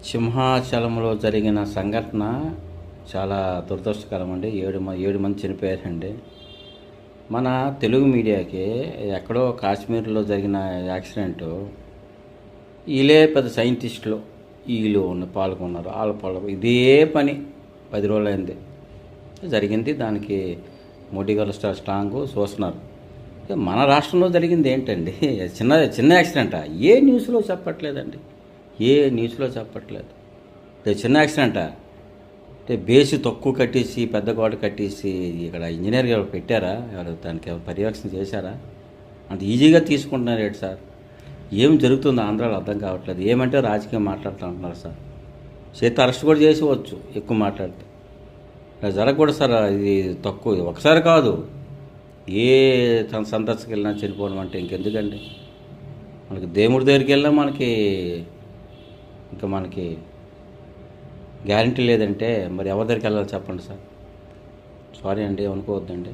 సింహాచలంలో జరిగిన సంఘటన చాలా దురదృష్టకరం అండి. 7 మంది చనిపోయారండి. మన తెలుగు మీడియాకి ఎక్కడో కాశ్మీర్లో జరిగిన యాక్సిడెంటు వీళ్ళే పెద్ద సైంటిస్టులు వీళ్ళు పాల్గొన్నారు. ఇదే పని 10 రోజులైంది జరిగింది. దానికి మోడీ గారు స్ట్రాంగ్ చూస్తున్నారు. మన రాష్ట్రంలో జరిగింది ఏంటండి? చిన్న చిన్న యాక్సిడెంటా? ఏ న్యూస్లో చెప్పట్లేదండి. ఏ న్యూస్లో చెప్పట్లేదు. చిన్న యాక్సిడెంటా? అంటే బేసి తక్కువ కట్టేసి పెద్ద గోడ కట్టేసి ఇక్కడ ఇంజనీర్ గారు పెట్టారా? ఎవరు దానికి పర్యవేక్షణ చేశారా? అంత ఈజీగా తీసుకుంటున్నారు ఏంటి సార్? ఏం జరుగుతుందో ఆంధ్రాలో అర్థం కావట్లేదు. ఏమంటే రాజకీయం మాట్లాడుతూ ఉంటున్నారు సార్. చేతి అరెస్ట్ కూడా చేసేవచ్చు ఎక్కువ మాట్లాడితే. ఇలా జరగకూడదు సార్. ఇది తక్కువ, ఒకసారి కాదు, ఏ సందర్శనకి వెళ్ళినా చనిపోవడం అంటే ఇంకెందుకండి? మనకి దేవుడి దగ్గరికి వెళ్ళినా మనకి గ్యారంటీ లేదంటే మరి ఎవరి దగ్గరికి వెళ్ళాలి చెప్పండి సార్. సారీ అండి, అనుకోవద్దండి.